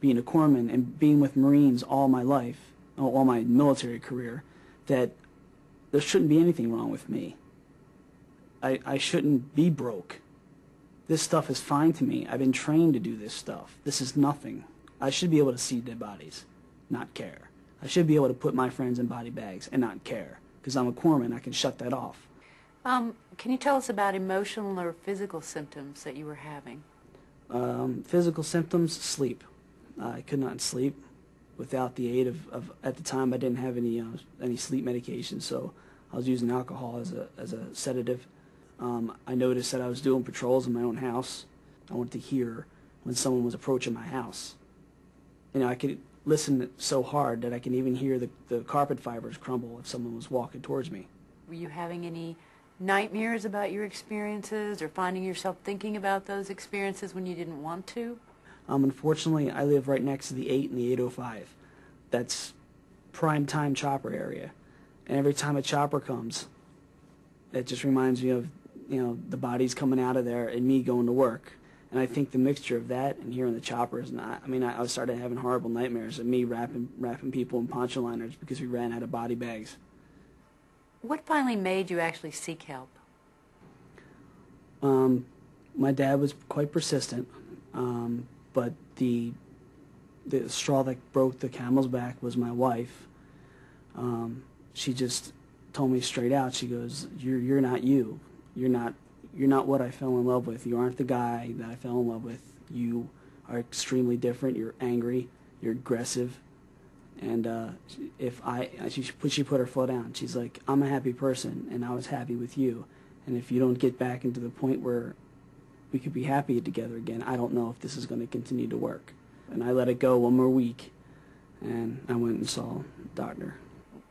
being a corpsman and being with Marines all my life, all my military career, that there shouldn't be anything wrong with me. I shouldn't be broke. This stuff is fine to me. I've been trained to do this stuff. This is nothing. I should be able to see dead bodies, not care. I should be able to put my friends in body bags and not care. Because I'm a corpsman, I can shut that off. Can you tell us about emotional or physical symptoms that you were having? Physical symptoms, sleep. I could not sleep without the aid of at the time I didn't have any sleep medication, so I was using alcohol as a sedative. I noticed that I was doing patrols in my own house. I wanted to hear when someone was approaching my house. You know, I could listen so hard that I can even hear the carpet fibers crumble if someone was walking towards me. Were you having any nightmares about your experiences or finding yourself thinking about those experiences when you didn't want to? Unfortunately, I live right next to the 8 and the 805. That's prime time chopper area. And every time a chopper comes, it just reminds me of, you know, the bodies coming out of there and me going to work. And I think the mixture of that and hearing the choppers, and I started having horrible nightmares of me wrapping people in poncho liners because we ran out of body bags. What finally made you actually seek help? My dad was quite persistent, but the straw that broke the camel's back was my wife. She just told me straight out. She goes, "You're not you. You're not what I fell in love with. You aren't the guy that I fell in love with. You are extremely different. You're angry. You're aggressive." And she put her foot down. She's like, "I'm a happy person, and I was happy with you. And if you don't get back into the point where we could be happy together again, I don't know if this is going to continue to work." And I let it go one more week, and I went and saw a doctor.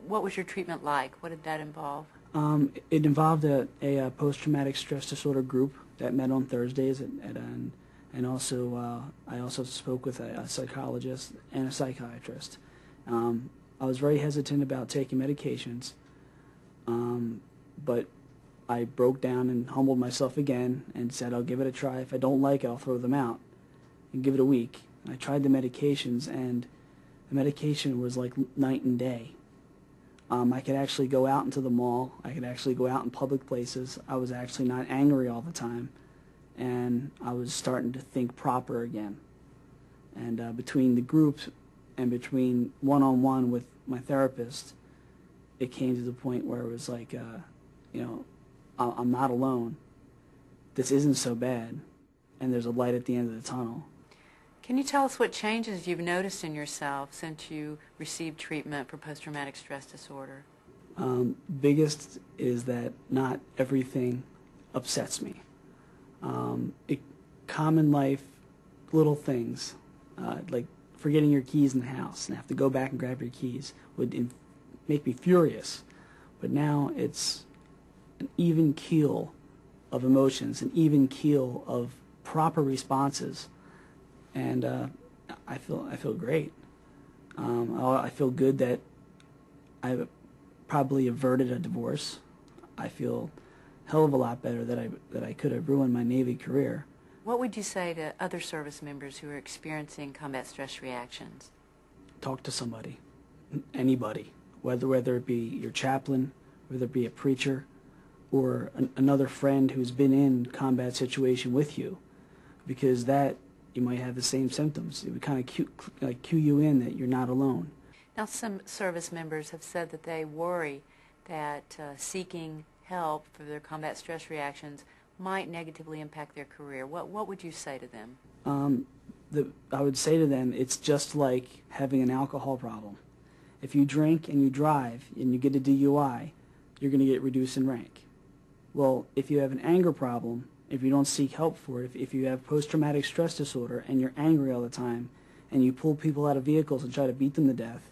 What was your treatment like? What did that involve? It involved a post-traumatic stress disorder group that met on Thursdays, and also I also spoke with a psychologist and a psychiatrist. I was very hesitant about taking medications, but I broke down and humbled myself again and said I'll give it a try. If I don't like it, I'll throw them out and give it a week. I tried the medications, and the medication was like night and day. I could actually go out into the mall. I could actually go out in public places. I was actually not angry all the time, and I was starting to think proper again. And between the groups and between one-on-one with my therapist, it came to the point where it was like, you know, I'm not alone. This isn't so bad, and there's a light at the end of the tunnel. Can you tell us what changes you've noticed in yourself since you received treatment for post-traumatic stress disorder? Biggest is that not everything upsets me. Common life, little things, like forgetting your keys in the house and have to go back and grab your keys would make me furious. But now it's an even keel of emotions, an even keel of proper responses. And I feel great. I feel good that I probably averted a divorce. I feel a hell of a lot better that I could have ruined my Navy career. What would you say to other service members who are experiencing combat stress reactions? Talk to somebody, anybody, whether it be your chaplain, whether it be a preacher, or another friend who's been in a combat situation with you, because that you might have the same symptoms. It would kind of cue you in that you're not alone. Now, some service members have said that they worry that seeking help for their combat stress reactions might negatively impact their career. What would you say to them? I would say to them, it's just like having an alcohol problem. If you drink and you drive and you get a DUI, you're going to get reduced in rank. Well, if you have an anger problem, if you don't seek help for it, if you have post-traumatic stress disorder and you're angry all the time and you pull people out of vehicles and try to beat them to death,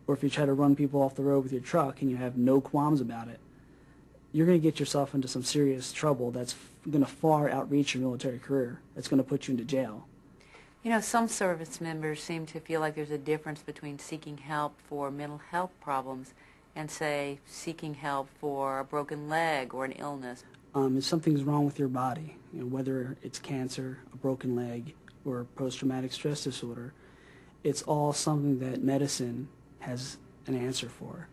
or if you try to run people off the road with your truck and you have no qualms about it, you're going to get yourself into some serious trouble that's going to far outreach your military career. That's going to put you into jail. You know, some service members seem to feel like there's a difference between seeking help for mental health problems and, say, seeking help for a broken leg or an illness. If something's wrong with your body, you know, whether it's cancer, a broken leg, or post-traumatic stress disorder, it's all something that medicine has an answer for.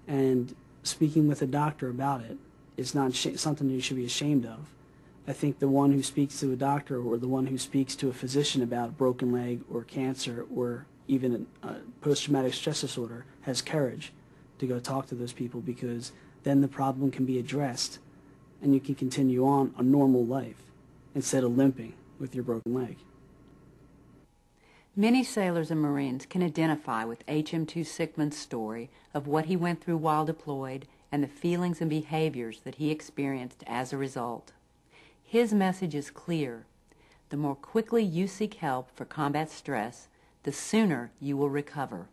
And speaking with a doctor about it is not something you should be ashamed of. I think the one who speaks to a doctor or the one who speaks to a physician about a broken leg or cancer or even a post-traumatic stress disorder has courage to go talk to those people, because then the problem can be addressed and you can continue on a normal life instead of limping with your broken leg. Many sailors and Marines can identify with HM2 Sickman's story of what he went through while deployed and the feelings and behaviors that he experienced as a result. His message is clear. The more quickly you seek help for combat stress, the sooner you will recover.